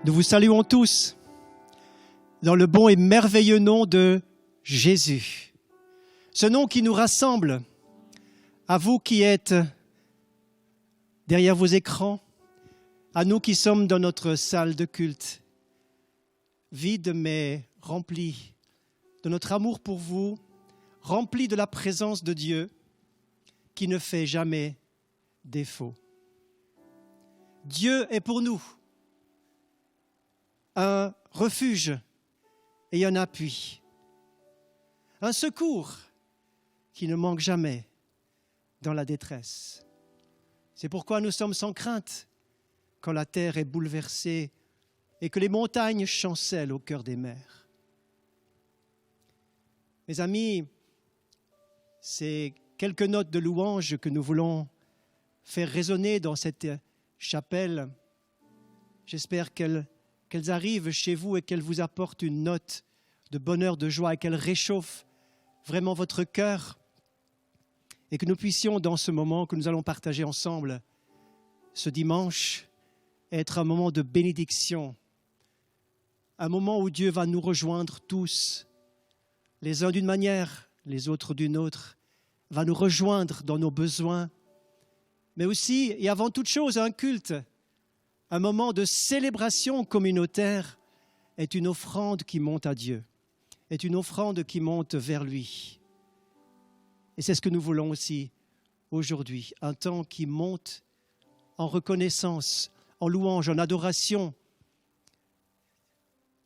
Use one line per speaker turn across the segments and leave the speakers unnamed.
Nous vous saluons tous dans le bon et merveilleux nom de Jésus. Ce nom qui nous rassemble, à vous qui êtes derrière vos écrans, à nous qui sommes dans notre salle de culte, vide mais remplie de notre amour pour vous, remplie de la présence de Dieu qui ne fait jamais défaut. Dieu est pour nous un refuge et un appui, un secours qui ne manque jamais dans la détresse. C'est pourquoi nous sommes sans crainte quand la terre est bouleversée et que les montagnes chancellent au cœur des mers. Mes amis, ces quelques notes de louange que nous voulons faire résonner dans cette chapelle, j'espère qu'elles arrivent chez vous et qu'elles vous apportent une note de bonheur, de joie et qu'elles réchauffent vraiment votre cœur et que nous puissions, dans ce moment que nous allons partager ensemble ce dimanche, être un moment de bénédiction, un moment où Dieu va nous rejoindre tous, les uns d'une manière, les autres d'une autre, va nous rejoindre dans nos besoins, mais aussi et avant toute chose un culte, un moment de célébration communautaire est une offrande qui monte à Dieu, est une offrande qui monte vers lui. Et c'est ce que nous voulons aussi aujourd'hui, un temps qui monte en reconnaissance, en louange, en adoration.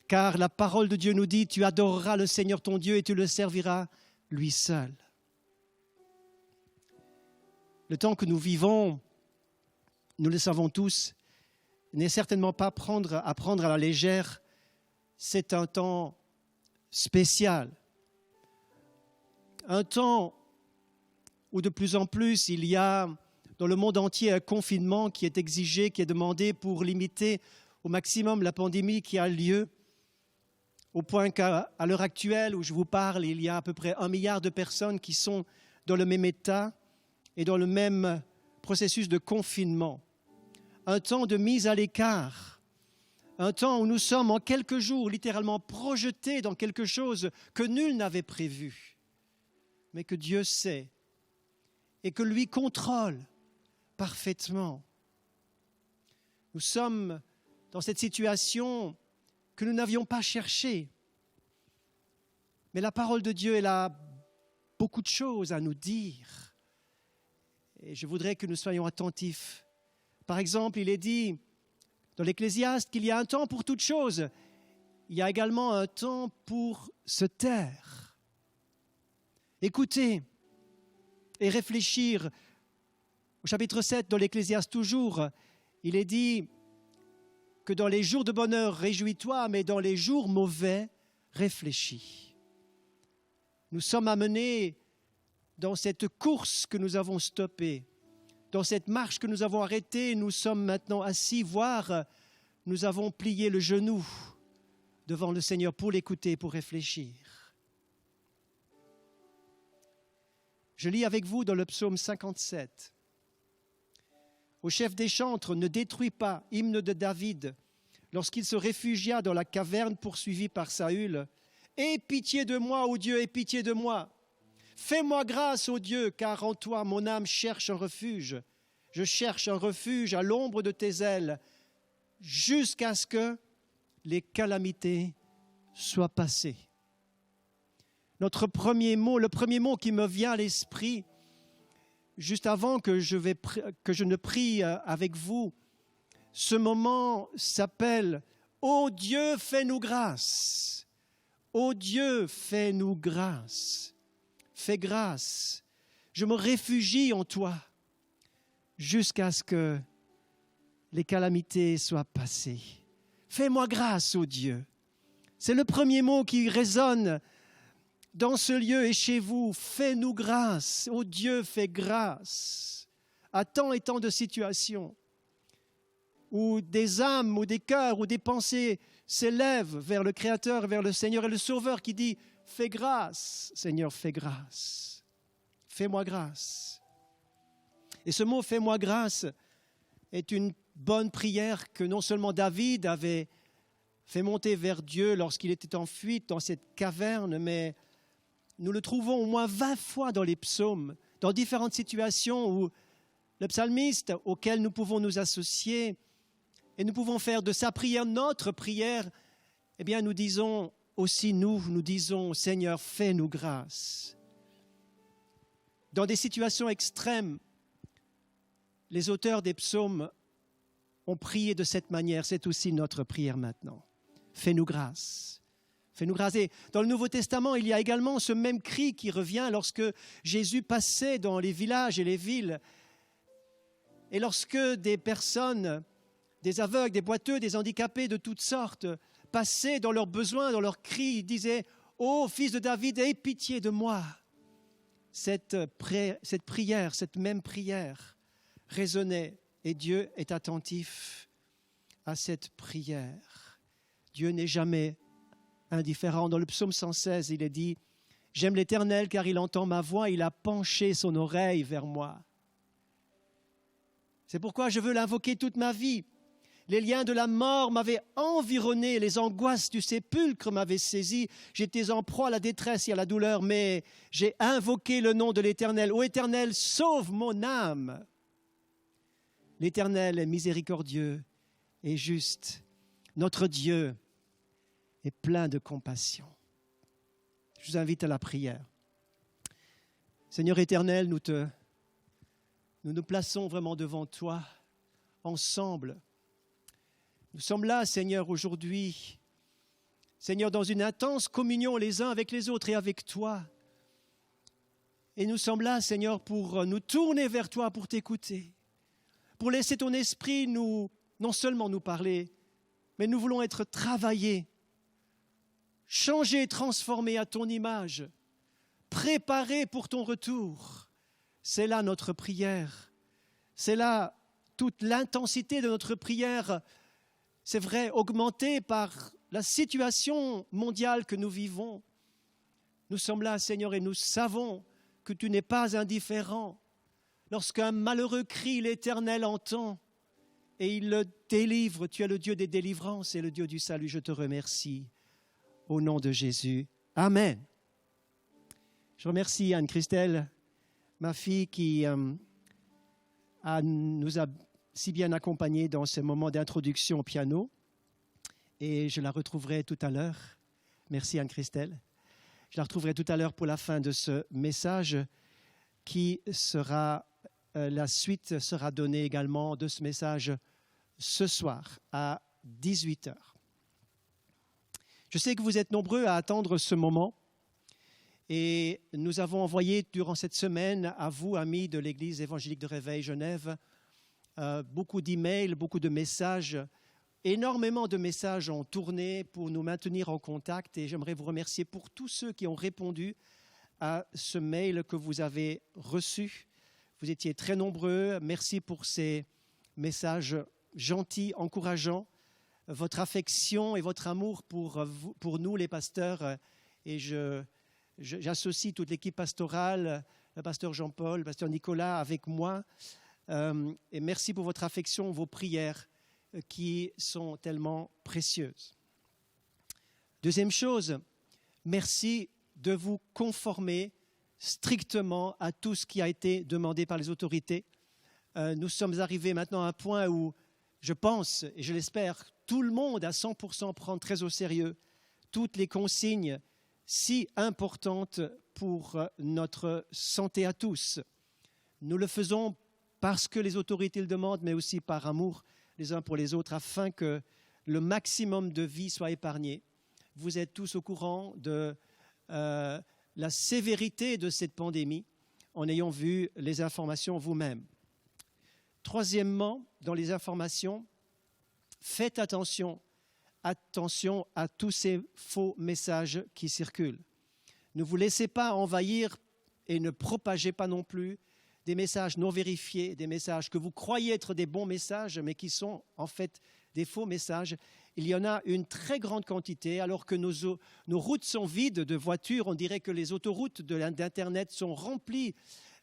Car la parole de Dieu nous dit, tu adoreras le Seigneur ton Dieu et tu le serviras lui seul. Le temps que nous vivons, nous le savons tous, n'est certainement pas à prendre à la légère. C'est un temps spécial. Un temps où de plus en plus il y a dans le monde entier un confinement qui est exigé, qui est demandé pour limiter au maximum la pandémie qui a lieu, au point qu'à l'heure actuelle où je vous parle, il y a à peu près 1 milliard de personnes qui sont dans le même état et dans le même processus de confinement. Un temps de mise à l'écart, un temps où nous sommes en quelques jours littéralement projetés dans quelque chose que nul n'avait prévu, mais que Dieu sait et que lui contrôle parfaitement. Nous sommes dans cette situation que nous n'avions pas cherchée, mais la parole de Dieu, elle a beaucoup de choses à nous dire et je voudrais que nous soyons attentifs. Par exemple, il est dit dans l'Ecclésiaste qu'il y a un temps pour toute chose. Il y a également un temps pour se taire. Écouter et réfléchir. Au chapitre 7 dans l'Ecclésiaste toujours, il est dit que dans les jours de bonheur, réjouis-toi, mais dans les jours mauvais, réfléchis. Nous sommes amenés dans cette course que nous avons stoppée, dans cette marche que nous avons arrêtée, nous sommes maintenant assis, voire nous avons plié le genou devant le Seigneur pour l'écouter, pour réfléchir. Je lis avec vous dans le psaume 57. Au chef des chantres, ne détruis pas, hymne de David, lorsqu'il se réfugia dans la caverne poursuivi par Saül. Aie pitié de moi, ô Dieu, aie pitié de moi. Fais-moi grâce, ô Dieu, car en toi mon âme cherche un refuge. Je cherche un refuge à l'ombre de tes ailes, jusqu'à ce que les calamités soient passées. Notre premier mot, le premier mot qui me vient à l'esprit, juste avant que je ne prie avec vous, ce moment s'appelle « Ô Dieu, fais-nous grâce ». Ô Dieu, fais-nous grâce. Fais grâce, je me réfugie en toi jusqu'à ce que les calamités soient passées. Fais-moi grâce, ô Dieu. C'est le premier mot qui résonne dans ce lieu et chez vous. Fais-nous grâce, ô Dieu, fais grâce. À tant et tant de situations où des âmes, ou des cœurs, ou des pensées s'élèvent vers le Créateur, vers le Seigneur et le Sauveur qui dit « Fais grâce, Seigneur, fais grâce. Fais-moi grâce. » Et ce mot « Fais-moi grâce » est une bonne prière que non seulement David avait fait monter vers Dieu lorsqu'il était en fuite dans cette caverne, mais nous le trouvons au moins 20 fois dans les psaumes, dans différentes situations où le psalmiste auquel nous pouvons nous associer et nous pouvons faire de sa prière notre prière, eh bien nous disons aussi nous disons Seigneur, fais-nous grâce. Dans des situations extrêmes, les auteurs des psaumes ont prié de cette manière, c'est aussi notre prière maintenant. Fais-nous grâce. Fais-nous grâce. Et dans le Nouveau Testament, il y a également ce même cri qui revient lorsque Jésus passait dans les villages et les villes. Et lorsque des personnes, des aveugles, des boiteux, des handicapés de toutes sortes, passaient dans leurs besoins, dans leurs cris, ils disaient « Ô fils de David, aie pitié de moi !» Cette prière, cette même prière résonnait et Dieu est attentif à cette prière. Dieu n'est jamais indifférent. Dans le psaume 116, il est dit « J'aime l'Éternel car il entend ma voix, il a penché son oreille vers moi. » C'est pourquoi je veux l'invoquer toute ma vie. Les liens de la mort m'avaient environné, les angoisses du sépulcre m'avaient saisi. J'étais en proie à la détresse et à la douleur, mais j'ai invoqué le nom de l'Éternel. Ô Éternel, sauve mon âme. L'Éternel est miséricordieux et juste. Notre Dieu est plein de compassion. Je vous invite à la prière. Seigneur éternel, nous nous plaçons vraiment devant toi, ensemble. Nous sommes là, Seigneur, aujourd'hui, Seigneur, dans une intense communion les uns avec les autres et avec toi. Et nous sommes là, Seigneur, pour nous tourner vers toi, pour t'écouter, pour laisser ton esprit non seulement nous parler, mais nous voulons être travaillés, changés, transformés à ton image, préparés pour ton retour. C'est là notre prière, c'est là toute l'intensité de notre prière. C'est vrai, augmenté par la situation mondiale que nous vivons. Nous sommes là, Seigneur, et nous savons que tu n'es pas indifférent. Lorsqu'un malheureux crie, l'Éternel entend et il le délivre. Tu es le Dieu des délivrances et le Dieu du salut. Je te remercie. Au nom de Jésus. Amen. Je remercie Anne-Christelle, ma fille, qui nous a si bien accompagnée dans ce moment d'introduction au piano. Et je la retrouverai tout à l'heure. Merci Anne-Christelle. Je la retrouverai tout à l'heure pour la fin de ce message qui sera, la suite sera donnée également de ce message ce soir à 18h. Je sais que vous êtes nombreux à attendre ce moment et nous avons envoyé durant cette semaine à vous, amis de l'Église évangélique de Réveil Genève, beaucoup d'emails, beaucoup de messages. Énormément de messages ont tourné pour nous maintenir en contact et j'aimerais vous remercier pour tous ceux qui ont répondu à ce mail que vous avez reçu. Vous étiez très nombreux. Merci pour ces messages gentils, encourageants. Votre affection et votre amour pour nous, les pasteurs. Et j'associe toute l'équipe pastorale, le pasteur Jean-Paul, le pasteur Nicolas avec moi. Et merci pour votre affection, vos prières qui sont tellement précieuses. Deuxième chose, merci de vous conformer strictement à tout ce qui a été demandé par les autorités. Nous sommes arrivés maintenant à un point où je pense, et je l'espère, tout le monde à 100% prend très au sérieux toutes les consignes si importantes pour notre santé à tous. Nous le faisons parce que les autorités le demandent, mais aussi par amour les uns pour les autres, afin que le maximum de vies soit épargné. Vous êtes tous au courant de la sévérité de cette pandémie en ayant vu les informations vous-même. Troisièmement, dans les informations, faites attention à tous ces faux messages qui circulent. Ne vous laissez pas envahir et ne propagez pas non plus des messages non vérifiés, des messages que vous croyez être des bons messages, mais qui sont en fait des faux messages. Il y en a une très grande quantité, alors que nos routes sont vides de voitures. On dirait que les autoroutes d'Internet sont remplies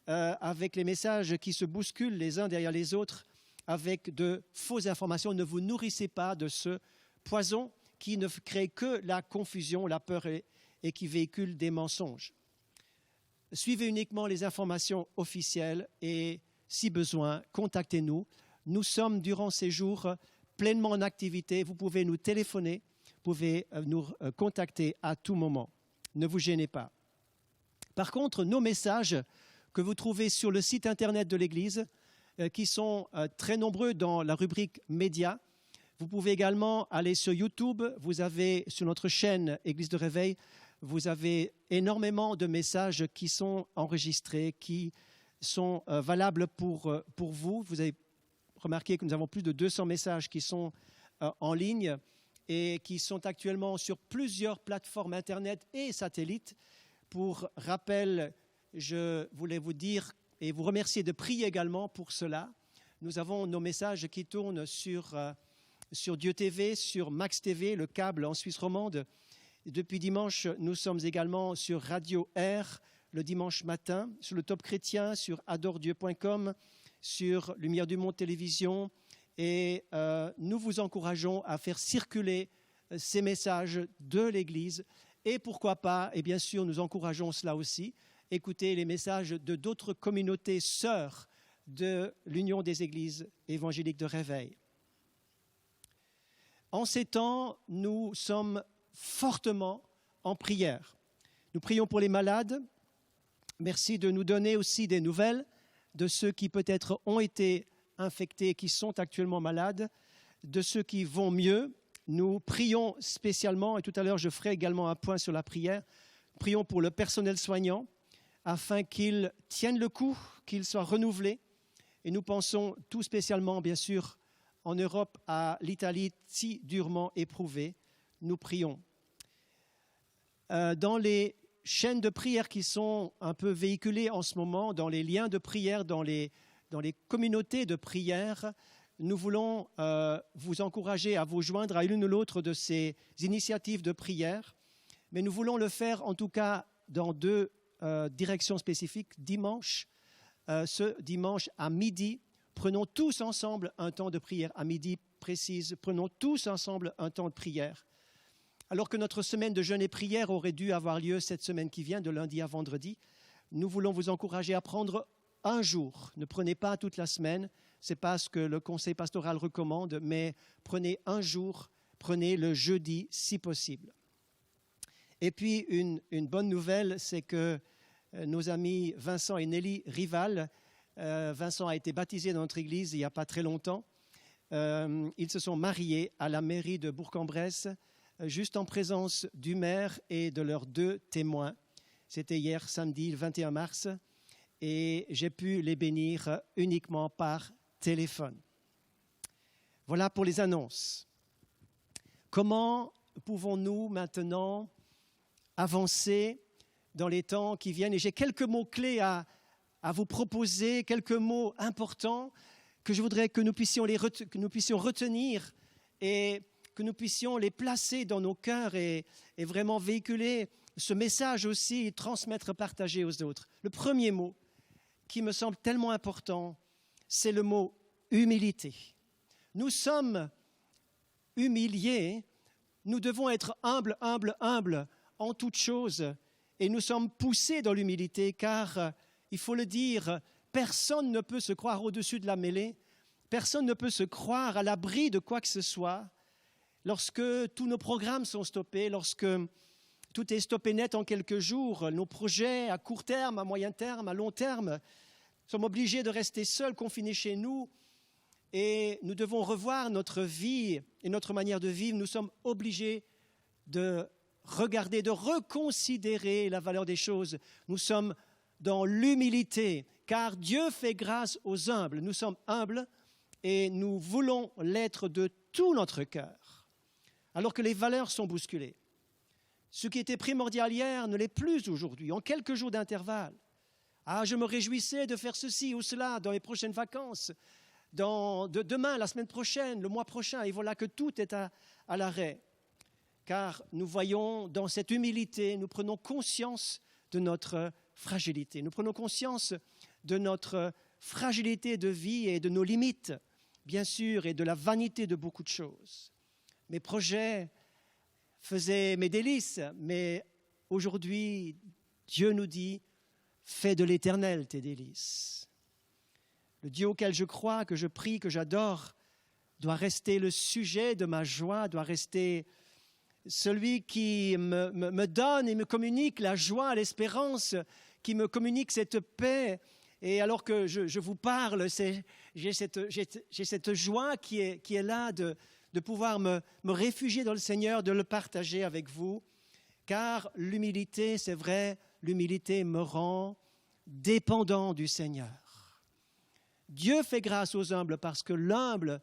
avec les messages qui se bousculent les uns derrière les autres avec de fausses informations. Ne vous nourrissez pas de ce poison qui ne crée que la confusion, la peur et qui véhicule des mensonges. Suivez uniquement les informations officielles et, si besoin, contactez-nous. Nous sommes, durant ces jours, pleinement en activité. Vous pouvez nous téléphoner, vous pouvez nous contacter à tout moment. Ne vous gênez pas. Par contre, nos messages que vous trouvez sur le site internet de l'Église, qui sont très nombreux dans la rubrique Médias. Vous pouvez également aller sur YouTube. Vous avez sur notre chaîne Église de Réveil, vous avez énormément de messages qui sont enregistrés, qui sont valables pour vous. Vous avez remarqué que nous avons plus de 200 messages qui sont en ligne et qui sont actuellement sur plusieurs plateformes Internet et satellites. Pour rappel, je voulais vous dire et vous remercier de prier également pour cela. Nous avons nos messages qui tournent sur Dieu TV, sur Max TV, le câble en Suisse romande. Depuis dimanche, nous sommes également sur Radio Air le dimanche matin, sur le Top Chrétien, sur adoredieu.com, sur Lumière du Monde Télévision. Et nous vous encourageons à faire circuler ces messages de l'Église. Et pourquoi pas, et bien sûr, nous encourageons cela aussi, écouter les messages de d'autres communautés sœurs de l'Union des Églises évangéliques de Réveil. En ces temps, nous sommes fortement en prière. Nous prions pour les malades. Merci de nous donner aussi des nouvelles de ceux qui peut-être ont été infectés, qui sont actuellement malades, de ceux qui vont mieux. Nous prions spécialement, et tout à l'heure je ferai également un point sur la prière, prions pour le personnel soignant, afin qu'il tienne le coup, qu'il soit renouvelé. Et nous pensons tout spécialement, bien sûr, en Europe, à l'Italie si durement éprouvée. Nous prions. Dans les chaînes de prière qui sont un peu véhiculées en ce moment, dans les liens de prière, dans les communautés de prière, nous voulons vous encourager à vous joindre à l'une ou l'autre de ces initiatives de prière. Mais nous voulons le faire en tout cas dans deux direction spécifique. Dimanche, ce dimanche à midi, prenons tous ensemble un temps de prière. À midi précise, prenons tous ensemble un temps de prière. Alors que notre semaine de jeûne et prière aurait dû avoir lieu cette semaine qui vient, de lundi à vendredi, nous voulons vous encourager à prendre un jour. Ne prenez pas toute la semaine, ce n'est pas ce que le conseil pastoral recommande, mais prenez un jour, prenez le jeudi si possible. Et puis, une bonne nouvelle, c'est que nos amis Vincent et Nelly Rival, Vincent a été baptisé dans notre église il n'y a pas très longtemps. Ils se sont mariés à la mairie de Bourg-en-Bresse, juste en présence du maire et de leurs 2 témoins. C'était hier, samedi, le 21 mars, et j'ai pu les bénir uniquement par téléphone. Voilà pour les annonces. Comment pouvons-nous maintenant avancer dans les temps qui viennent? Et j'ai quelques mots-clés à vous proposer, quelques mots importants que je voudrais que nous puissions retenir et que nous puissions les placer dans nos cœurs et vraiment véhiculer ce message aussi, transmettre, partager aux autres. Le premier mot qui me semble tellement important, c'est le mot humilité. Nous sommes humiliés, nous devons être humbles en toutes choses, et nous sommes poussés dans l'humilité, car, il faut le dire, personne ne peut se croire au-dessus de la mêlée, personne ne peut se croire à l'abri de quoi que ce soit. Lorsque tous nos programmes sont stoppés, lorsque tout est stoppé net en quelques jours, nos projets à court terme, à moyen terme, à long terme, nous sommes obligés de rester seuls, confinés chez nous, et nous devons revoir notre vie et notre manière de vivre. Nous sommes obligés de regarder, de reconsidérer la valeur des choses. Nous sommes dans l'humilité, car Dieu fait grâce aux humbles. Nous sommes humbles et nous voulons l'être de tout notre cœur, alors que les valeurs sont bousculées. Ce qui était primordial hier ne l'est plus aujourd'hui, en quelques jours d'intervalle. Ah, je me réjouissais de faire ceci ou cela dans les prochaines vacances, demain, la semaine prochaine, le mois prochain, et voilà que tout est à l'arrêt. Car nous voyons dans cette humilité, nous prenons conscience de notre fragilité. Nous prenons conscience de notre fragilité de vie et de nos limites, bien sûr, et de la vanité de beaucoup de choses. Mes projets faisait mes délices. Mais aujourd'hui, Dieu nous dit, fais de l'Éternel tes délices. Le Dieu auquel je crois, que je prie, que j'adore, doit rester le sujet de ma joie, doit rester celui qui me donne et me communique la joie, l'espérance, qui me communique cette paix. Et alors que je vous parle, j'ai cette joie qui est là de pouvoir me réfugier dans le Seigneur, de le partager avec vous. Car l'humilité, c'est vrai, l'humilité me rend dépendant du Seigneur. Dieu fait grâce aux humbles parce que l'humble,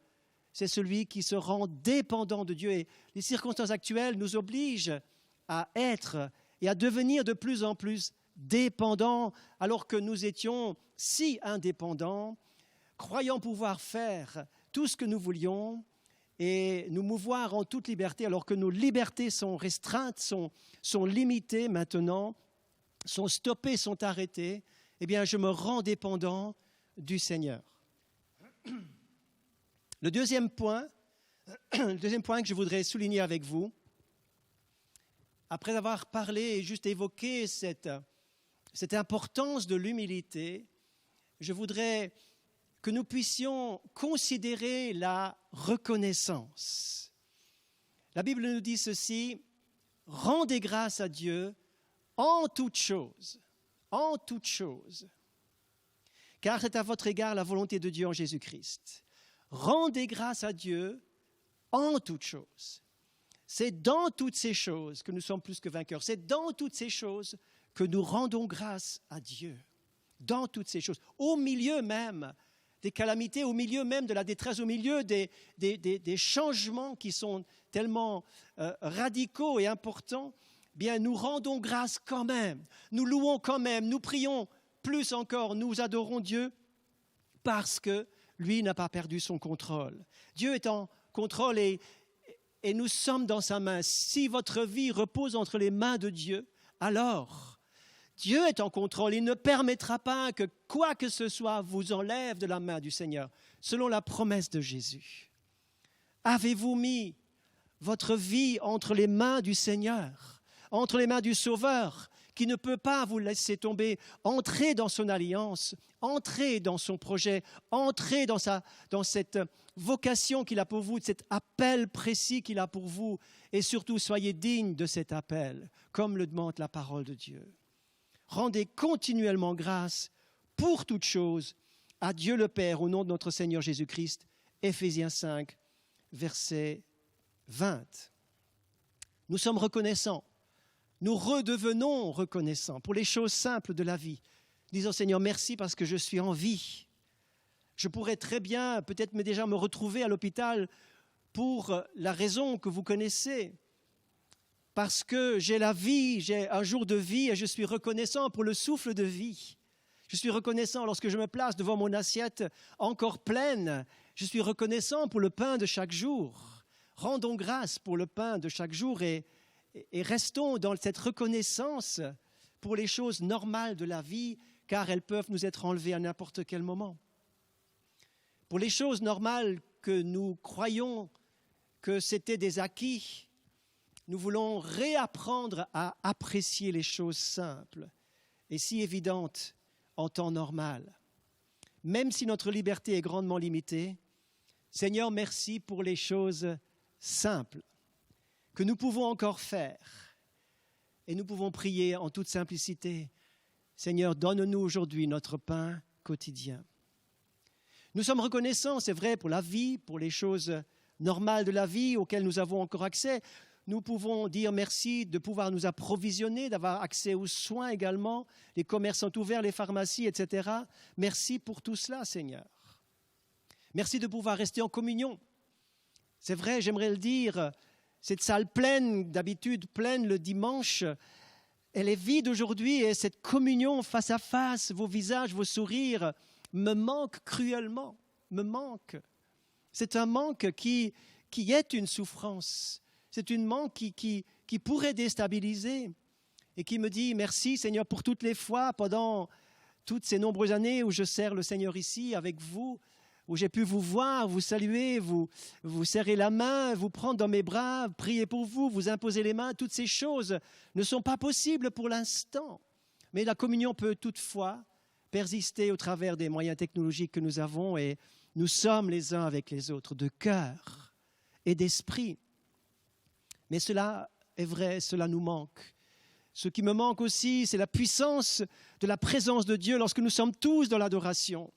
c'est celui qui se rend dépendant de Dieu. Et les circonstances actuelles nous obligent à être et à devenir de plus en plus dépendants, alors que nous étions si indépendants, croyant pouvoir faire tout ce que nous voulions et nous mouvoir en toute liberté, alors que nos libertés sont restreintes, sont limitées maintenant, sont stoppées, sont arrêtées. Eh bien, je me rends dépendant du Seigneur. Le deuxième point que je voudrais souligner avec vous, après avoir parlé et juste évoqué cette importance de l'humilité, je voudrais que nous puissions considérer la reconnaissance. La Bible nous dit ceci, « Rendez grâce à Dieu en toutes choses, car c'est à votre égard la volonté de Dieu en Jésus-Christ. Rendez grâce à Dieu en toutes choses. » C'est dans toutes ces choses que nous sommes plus que vainqueurs. C'est dans toutes ces choses que nous rendons grâce à Dieu. Dans toutes ces choses. Au milieu même des calamités, au milieu même de la détresse, au milieu des changements qui sont tellement radicaux et importants, bien nous rendons grâce quand même. Nous louons quand même, nous prions plus encore, nous adorons Dieu parce que lui n'a pas perdu son contrôle. Dieu est en contrôle et nous sommes dans sa main. Si votre vie repose entre les mains de Dieu, alors Dieu est en contrôle. Il ne permettra pas que quoi que ce soit vous enlève de la main du Seigneur, selon la promesse de Jésus. Avez-vous mis votre vie entre les mains du Seigneur, entre les mains du Sauveur, qui ne peut pas vous laisser tomber? Entrez dans son alliance, entrez dans son projet, entrez dans cette vocation qu'il a pour vous, cet appel précis qu'il a pour vous, et surtout soyez dignes de cet appel, comme le demande la parole de Dieu. Rendez continuellement grâce pour toutes choses à Dieu le Père au nom de notre Seigneur Jésus-Christ. Éphésiens 5, verset 20. Nous sommes reconnaissants. Nous redevenons reconnaissants pour les choses simples de la vie. Disons, Seigneur, merci parce que je suis en vie. Je pourrais très bien, peut-être déjà me retrouver à l'hôpital pour la raison que vous connaissez. Parce que j'ai la vie, j'ai un jour de vie et je suis reconnaissant pour le souffle de vie. Je suis reconnaissant lorsque je me place devant mon assiette encore pleine. Je suis reconnaissant pour le pain de chaque jour. Rendons grâce pour le pain de chaque jour et restons dans cette reconnaissance pour les choses normales de la vie, car elles peuvent nous être enlevées à n'importe quel moment. Pour les choses normales que nous croyons que c'était des acquis, nous voulons réapprendre à apprécier les choses simples et si évidentes en temps normal. Même si notre liberté est grandement limitée, Seigneur, merci pour les choses simples que nous pouvons encore faire. Et nous pouvons prier en toute simplicité. Seigneur, donne-nous aujourd'hui notre pain quotidien. Nous sommes reconnaissants, c'est vrai, pour la vie, pour les choses normales de la vie auxquelles nous avons encore accès. Nous pouvons dire merci de pouvoir nous approvisionner, d'avoir accès aux soins également. Les commerces sont ouverts, les pharmacies, etc. Merci pour tout cela, Seigneur. Merci de pouvoir rester en communion. C'est vrai, j'aimerais le dire, cette salle pleine, d'habitude pleine le dimanche, elle est vide aujourd'hui et cette communion face à face, vos visages, vos sourires, me manquent cruellement, me manquent. C'est un manque qui est une souffrance. C'est une manque qui pourrait déstabiliser et qui me dit merci Seigneur pour toutes les fois pendant toutes ces nombreuses années où je sers le Seigneur ici avec vous, où j'ai pu vous voir, vous saluer, vous serrer la main, vous prendre dans mes bras, prier pour vous, vous imposer les mains. Toutes ces choses ne sont pas possibles pour l'instant. Mais la communion peut toutefois persister au travers des moyens technologiques que nous avons et nous sommes les uns avec les autres de cœur et d'esprit. Mais cela est vrai, cela nous manque. Ce qui me manque aussi, c'est la puissance de la présence de Dieu lorsque nous sommes tous dans l'adoration.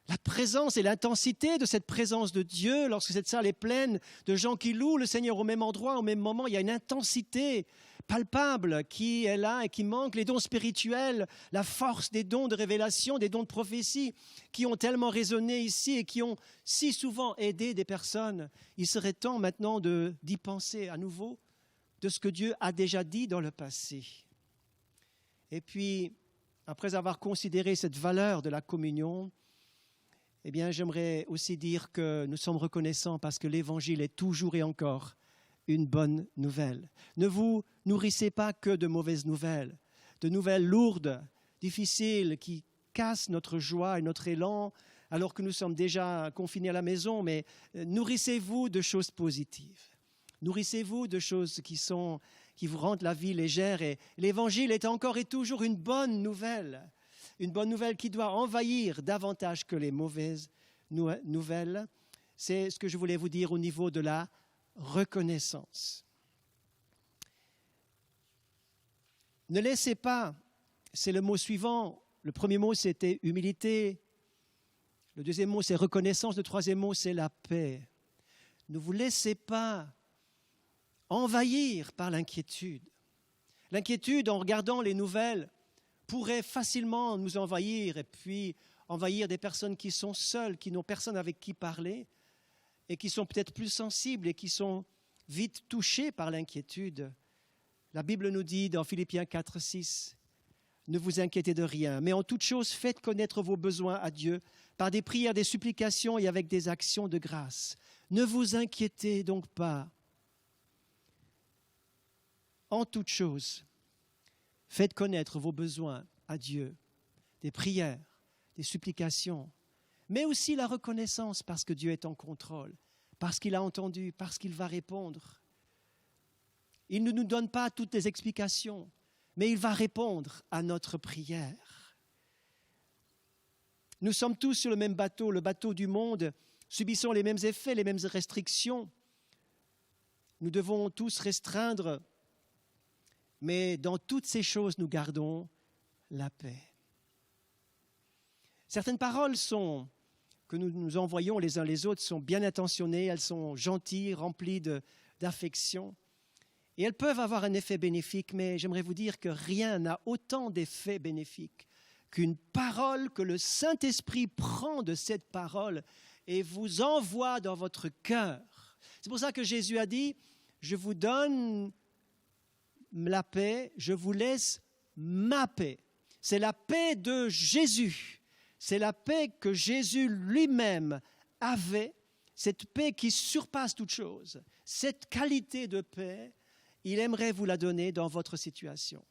La présence et l'intensité de cette présence de Dieu, lorsque cette salle est pleine de gens qui louent le Seigneur au même endroit, au même moment, il y a une intensité palpable qui est là et qui manque. Les dons spirituels, la force des dons de révélation, des dons de prophétie qui ont tellement résonné ici et qui ont si souvent aidé des personnes. Il serait temps maintenant d'y penser à nouveau, de ce que Dieu a déjà dit dans le passé. Et puis, après avoir considéré cette valeur de la communion, eh bien, j'aimerais aussi dire que nous sommes reconnaissants parce que l'Évangile est toujours et encore une bonne nouvelle. Ne vous nourrissez pas que de mauvaises nouvelles, de nouvelles lourdes, difficiles, qui cassent notre joie et notre élan, alors que nous sommes déjà confinés à la maison, mais nourrissez-vous de choses positives. Nourrissez-vous de choses qui vous rendent la vie légère. Et l'Évangile est encore et toujours une bonne nouvelle qui doit envahir davantage que les mauvaises nouvelles. C'est ce que je voulais vous dire au niveau de la reconnaissance. Ne laissez pas, c'est le mot suivant. Le premier mot, c'était humilité. Le deuxième mot, c'est reconnaissance. Le troisième mot, c'est la paix. Ne vous laissez pas envahir par l'inquiétude. L'inquiétude, en regardant les nouvelles, pourrait facilement nous envahir et puis envahir des personnes qui sont seules, qui n'ont personne avec qui parler et qui sont peut-être plus sensibles et qui sont vite touchées par l'inquiétude. La Bible nous dit dans Philippiens 4, 6, « Ne vous inquiétez de rien, mais en toute chose, faites connaître vos besoins à Dieu par des prières, des supplications et avec des actions de grâce. Ne vous inquiétez donc pas. En toute chose, faites connaître vos besoins à Dieu, des prières, des supplications, mais aussi la reconnaissance parce que Dieu est en contrôle, parce qu'il a entendu, parce qu'il va répondre. Il ne nous donne pas toutes les explications, mais il va répondre à notre prière. Nous sommes tous sur le même bateau, le bateau du monde, subissons les mêmes effets, les mêmes restrictions. Nous devons tous restreindre, mais dans toutes ces choses, nous gardons la paix. Certaines paroles que nous nous envoyons les uns les autres sont bien intentionnées, elles sont gentilles, remplies d'affection. Et elles peuvent avoir un effet bénéfique, mais j'aimerais vous dire que rien n'a autant d'effet bénéfique qu'une parole que le Saint-Esprit prend de cette parole et vous envoie dans votre cœur. C'est pour ça que Jésus a dit, je vous donne la paix, je vous laisse ma paix. C'est la paix de Jésus. C'est la paix que Jésus lui-même avait, cette paix qui surpasse toute chose. Cette qualité de paix, il aimerait vous la donner dans votre situation.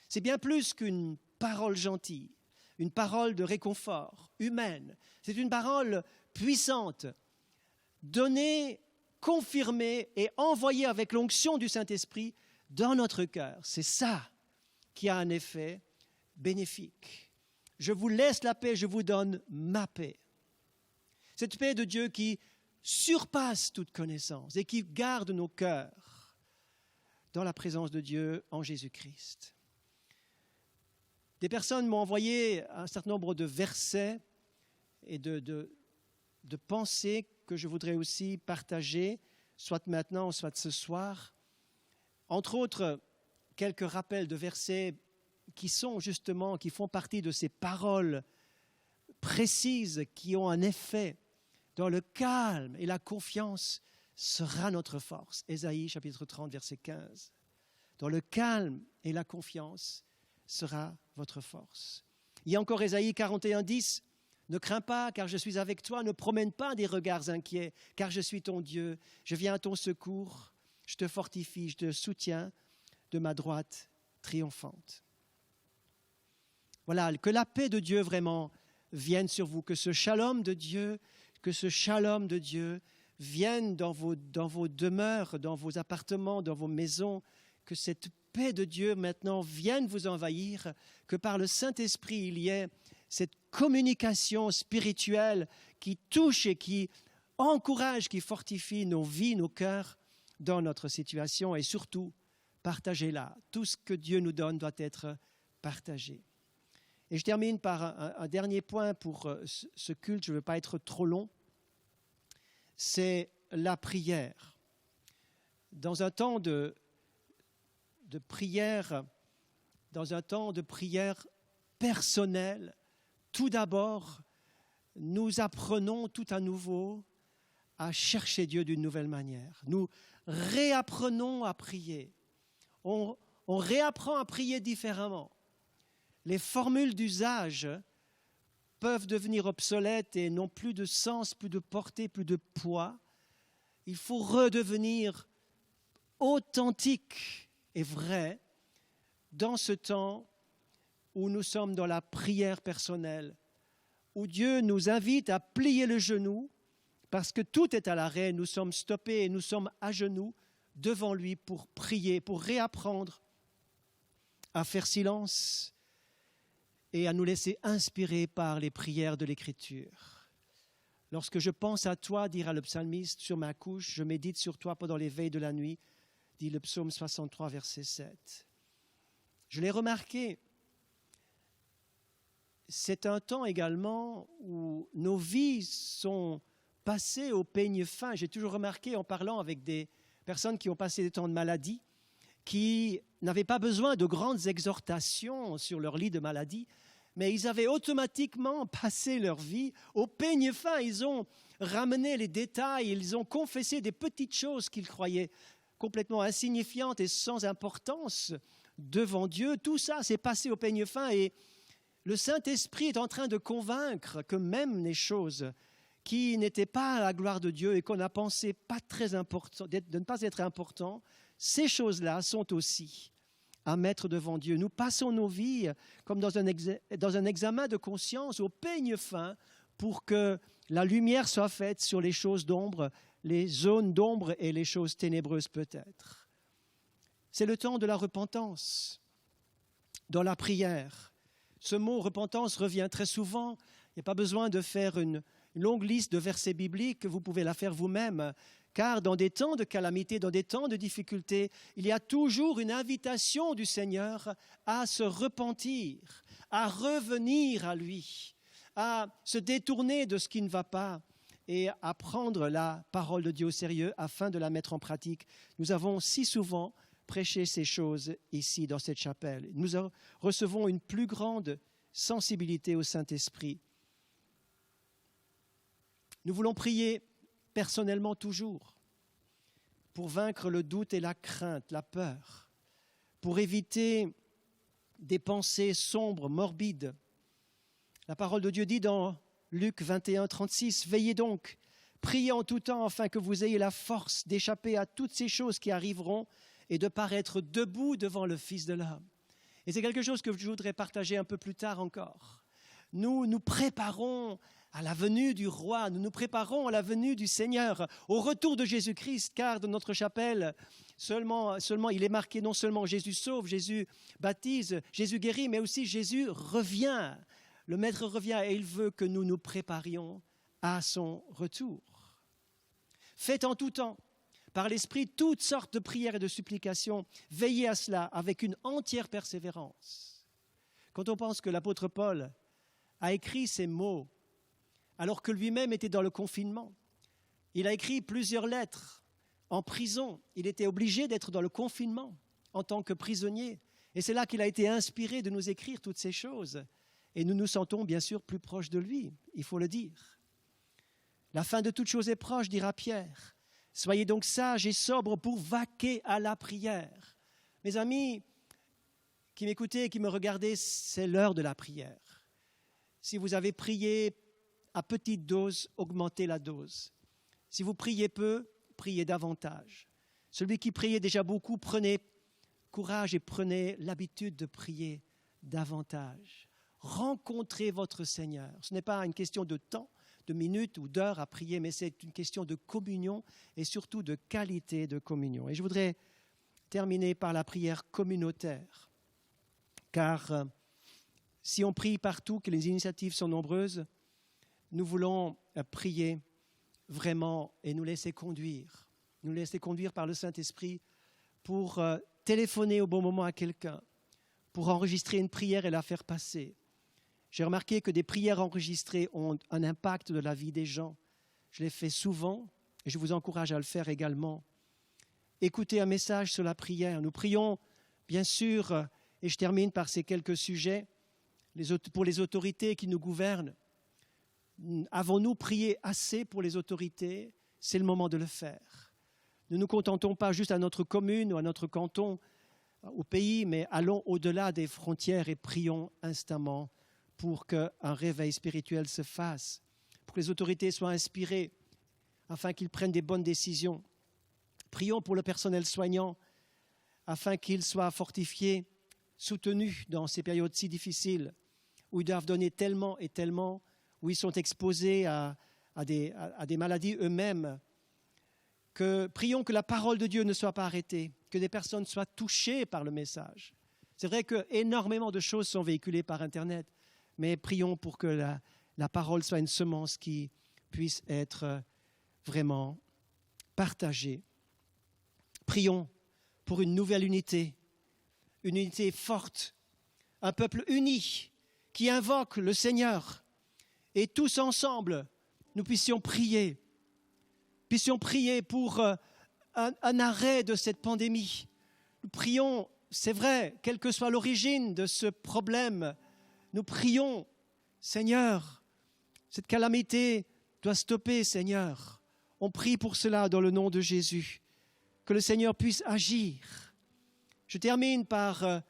C'est bien plus qu'une parole gentille, une parole de réconfort humaine. C'est une parole puissante, donnée, confirmée et envoyée avec l'onction du Saint-Esprit dans notre cœur. C'est ça qui a un effet bénéfique. Je vous laisse la paix, je vous donne ma paix. Cette paix de Dieu qui surpasse toute connaissance et qui garde nos cœurs dans la présence de Dieu en Jésus-Christ. Des personnes m'ont envoyé un certain nombre de versets et de pensées que je voudrais aussi partager, soit maintenant, soit ce soir. Entre autres, quelques rappels de versets qui font partie de ces paroles précises qui ont un effet. Dans le calme et la confiance sera notre force. Ésaïe chapitre 30, verset 15. Dans le calme et la confiance sera votre force. Il y a encore Ésaïe 41, 10. Ne crains pas, car je suis avec toi. Ne promène pas des regards inquiets, car je suis ton Dieu. Je viens à ton secours. Je te fortifie, je te soutiens de ma droite triomphante. Voilà, que la paix de Dieu vraiment vienne sur vous, que ce shalom de Dieu, que ce shalom de Dieu vienne dans vos demeures, dans vos appartements, dans vos maisons, que cette paix de Dieu maintenant vienne vous envahir, que par le Saint-Esprit il y ait cette communication spirituelle qui touche et qui encourage, qui fortifie nos vies, nos cœurs dans notre situation, et surtout, partagez-la. Tout ce que Dieu nous donne doit être partagé. Et je termine par un dernier point pour ce culte, je ne veux pas être trop long, c'est la prière. Dans un temps de prière, dans un temps de prière personnelle, tout d'abord, nous apprenons tout à nouveau à chercher Dieu d'une nouvelle manière. Nous réapprenons à prier. On réapprend à prier différemment. Les formules d'usage peuvent devenir obsolètes et n'ont plus de sens, plus de portée, plus de poids. Il faut redevenir authentique et vrai dans ce temps où nous sommes dans la prière personnelle, où Dieu nous invite à plier le genou parce que tout est à l'arrêt, nous sommes stoppés et nous sommes à genoux devant lui pour prier, pour réapprendre à faire silence et à nous laisser inspirer par les prières de l'Écriture. Lorsque je pense à toi, dira le psalmiste, sur ma couche, je médite sur toi pendant les veilles de la nuit, dit le psaume 63, verset 7. Je l'ai remarqué, c'est un temps également où nos vies sont passées au peigne fin. J'ai toujours remarqué en parlant avec des personnes qui ont passé des temps de maladie, qui n'avaient pas besoin de grandes exhortations sur leur lit de maladie, mais ils avaient automatiquement passé leur vie au peigne fin. Ils ont ramené les détails, ils ont confessé des petites choses qu'ils croyaient complètement insignifiantes et sans importance devant Dieu. Tout ça s'est passé au peigne fin et le Saint-Esprit est en train de convaincre que même les choses qui n'étaient pas à la gloire de Dieu et qu'on a pensé pas très important, de ne pas être important, ces choses-là sont aussi à mettre devant Dieu. Nous passons nos vies comme dans un examen de conscience au peigne fin pour que la lumière soit faite sur les choses d'ombre, les zones d'ombre et les choses ténébreuses peut-être. C'est le temps de la repentance dans la prière. Ce mot repentance revient très souvent. Il n'y a pas besoin de faire une longue liste de versets bibliques, vous pouvez la faire vous-même, car dans des temps de calamité, dans des temps de difficulté, il y a toujours une invitation du Seigneur à se repentir, à revenir à lui, à se détourner de ce qui ne va pas et à prendre la parole de Dieu au sérieux afin de la mettre en pratique. Nous avons si souvent prêché ces choses ici dans cette chapelle. Nous recevons une plus grande sensibilité au Saint-Esprit. Nous voulons prier personnellement toujours pour vaincre le doute et la crainte, la peur, pour éviter des pensées sombres, morbides. La parole de Dieu dit dans Luc 21, 36, « Veillez donc, priez en tout temps afin que vous ayez la force d'échapper à toutes ces choses qui arriveront et de paraître debout devant le Fils de l'homme. » Et c'est quelque chose que je voudrais partager un peu plus tard encore. Nous nous préparons à la venue du roi, nous nous préparons à la venue du Seigneur, au retour de Jésus-Christ, car dans notre chapelle, seulement il est marqué non seulement Jésus sauve, Jésus baptise, Jésus guérit, mais aussi Jésus revient. Le Maître revient et il veut que nous nous préparions à son retour. Faites en tout temps, par l'Esprit, toutes sortes de prières et de supplications. Veillez à cela avec une entière persévérance. Quand on pense que l'apôtre Paul a écrit ces mots alors que lui-même était dans le confinement, il a écrit plusieurs lettres en prison. Il était obligé d'être dans le confinement en tant que prisonnier. Et c'est là qu'il a été inspiré de nous écrire toutes ces choses. Et nous nous sentons bien sûr plus proches de lui, il faut le dire. La fin de toute chose est proche, dira Pierre. Soyez donc sages et sobres pour vaquer à la prière. Mes amis qui m'écoutez et qui me regardez, c'est l'heure de la prière. Si vous avez prié à petite dose, augmentez la dose. Si vous priez peu, priez davantage. Celui qui priait déjà beaucoup, prenez courage et prenez l'habitude de prier davantage. Rencontrez votre Seigneur. Ce n'est pas une question de temps. de minutes ou d'heures à prier, mais c'est une question de communion et surtout de qualité de communion. Et je voudrais terminer par la prière communautaire, car si on prie partout, que les initiatives sont nombreuses, nous voulons prier vraiment et nous laisser conduire par le Saint-Esprit pour téléphoner au bon moment à quelqu'un, pour enregistrer une prière et la faire passer. J'ai remarqué que des prières enregistrées ont un impact de la vie des gens. Je l'ai fait souvent et je vous encourage à le faire également. Écoutez un message sur la prière. Nous prions, bien sûr, et je termine par ces quelques sujets, pour les autorités qui nous gouvernent. Avons-nous prié assez pour les autorités? C'est le moment de le faire. Ne nous contentons pas juste à notre commune ou à notre canton, au pays, mais allons au-delà des frontières et prions instamment pour qu'un réveil spirituel se fasse, pour que les autorités soient inspirées, afin qu'ils prennent des bonnes décisions. Prions pour le personnel soignant, afin qu'il soit fortifié, soutenu dans ces périodes si difficiles, où ils doivent donner tellement et tellement, où ils sont exposés à des maladies eux-mêmes. Prions que la parole de Dieu ne soit pas arrêtée, que des personnes soient touchées par le message. C'est vrai qu'énormément de choses sont véhiculées par Internet, mais prions pour que la parole soit une semence qui puisse être vraiment partagée. Prions pour une nouvelle unité forte, un peuple uni qui invoque le Seigneur. Et tous ensemble, nous puissions prier pour un arrêt de cette pandémie. Nous prions, c'est vrai, quelle que soit l'origine de ce problème, nous prions, Seigneur, cette calamité doit stopper, Seigneur. On prie pour cela dans le nom de Jésus, que le Seigneur puisse agir. Je termine par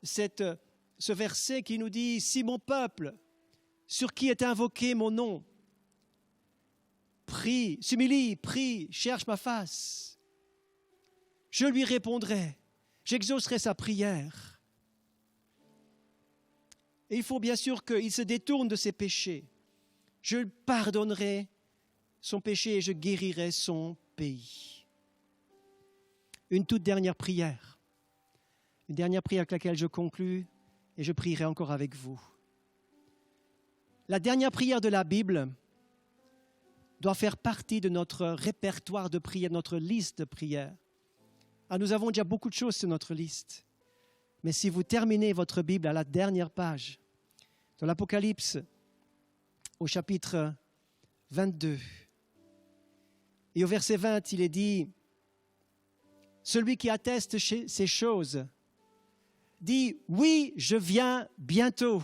ce verset qui nous dit « Si mon peuple, sur qui est invoqué mon nom, prie, s'humilie, prie, cherche ma face, je lui répondrai, j'exaucerai sa prière. » Et il faut bien sûr qu'il se détourne de ses péchés. Je pardonnerai son péché et je guérirai son pays. Une toute dernière prière. Une dernière prière avec laquelle je conclus et je prierai encore avec vous. La dernière prière de la Bible doit faire partie de notre répertoire de prières, notre liste de prières. Ah, nous avons déjà beaucoup de choses sur notre liste. Mais si vous terminez votre Bible à la dernière page, dans l'Apocalypse, au chapitre 22, et au verset 20, il est dit « Celui qui atteste ces choses dit « Oui, je viens bientôt.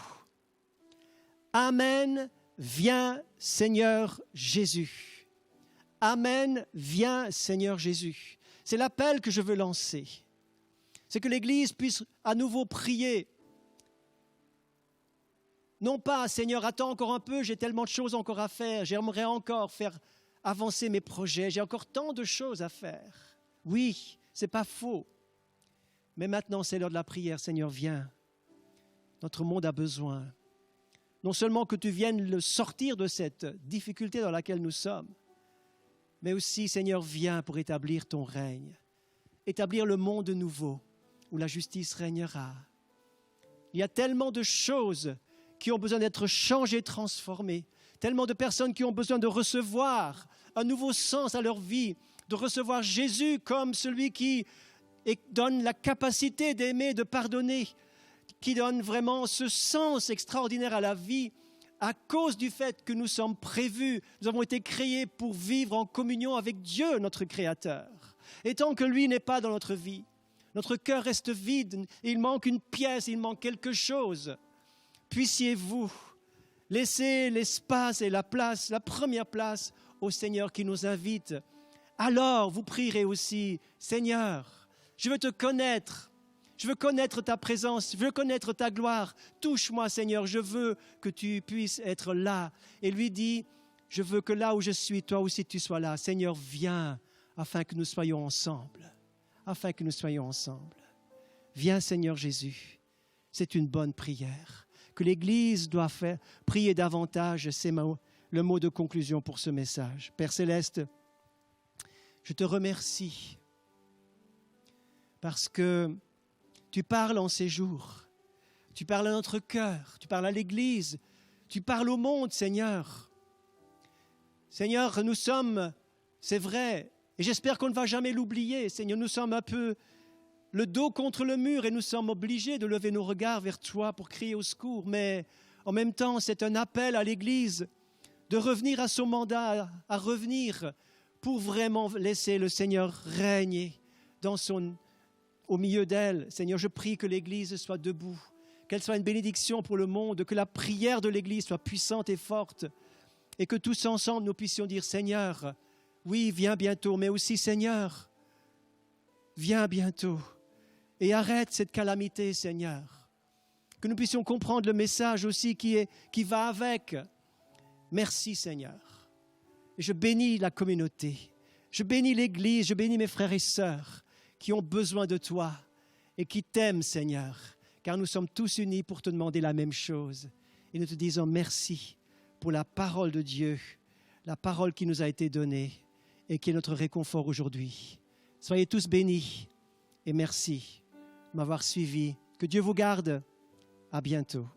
Amen, viens Seigneur Jésus. Amen, viens Seigneur Jésus. » C'est l'appel que je veux lancer. C'est que l'Église puisse à nouveau prier. Non pas, Seigneur, attends encore un peu, j'ai tellement de choses encore à faire, j'aimerais encore faire avancer mes projets, j'ai encore tant de choses à faire. Oui, ce n'est pas faux. Mais maintenant, c'est l'heure de la prière. Seigneur, viens. Notre monde a besoin. Non seulement que tu viennes le sortir de cette difficulté dans laquelle nous sommes, mais aussi, Seigneur, viens pour établir ton règne, établir le monde nouveau où la justice régnera. Il y a tellement de choses qui ont besoin d'être changées, transformées, tellement de personnes qui ont besoin de recevoir un nouveau sens à leur vie, de recevoir Jésus comme celui qui donne la capacité d'aimer, de pardonner, qui donne vraiment ce sens extraordinaire à la vie, à cause du fait que nous sommes prévus, nous avons été créés pour vivre en communion avec Dieu, notre Créateur. Et tant que lui n'est pas dans notre vie, notre cœur reste vide, il manque une pièce, il manque quelque chose. Puissiez-vous laisser l'espace et la place, la première place au Seigneur qui nous invite. Alors vous prierez aussi, Seigneur, je veux te connaître. Je veux connaître ta présence, je veux connaître ta gloire. Touche-moi, Seigneur, je veux que tu puisses être là. Et lui dit, je veux que là où je suis, toi aussi tu sois là. Seigneur, viens afin que nous soyons ensemble. Afin que nous soyons ensemble. Viens, Seigneur Jésus. C'est une bonne prière que l'Église doit faire prier davantage ces mots le mot de conclusion pour ce message. Père Céleste, je te remercie parce que tu parles en ces jours. Tu parles à notre cœur, tu parles à l'Église, tu parles au monde, Seigneur. Seigneur, nous sommes, c'est vrai, et j'espère qu'on ne va jamais l'oublier, Seigneur, nous sommes un peu le dos contre le mur et nous sommes obligés de lever nos regards vers toi pour crier au secours. Mais en même temps, c'est un appel à l'Église de revenir à son mandat, à revenir pour vraiment laisser le Seigneur régner au milieu d'elle. Seigneur, je prie que l'Église soit debout, qu'elle soit une bénédiction pour le monde, que la prière de l'Église soit puissante et forte et que tous ensemble nous puissions dire, Seigneur, oui, viens bientôt, mais aussi, Seigneur, viens bientôt et arrête cette calamité, Seigneur. Que nous puissions comprendre le message aussi qui va avec. Merci, Seigneur. Et je bénis la communauté, je bénis l'Église, je bénis mes frères et sœurs qui ont besoin de toi et qui t'aiment, Seigneur, car nous sommes tous unis pour te demander la même chose. Et nous te disons merci pour la parole de Dieu, la parole qui nous a été donnée et qui est notre réconfort aujourd'hui. Soyez tous bénis et merci de m'avoir suivi. Que Dieu vous garde. À bientôt.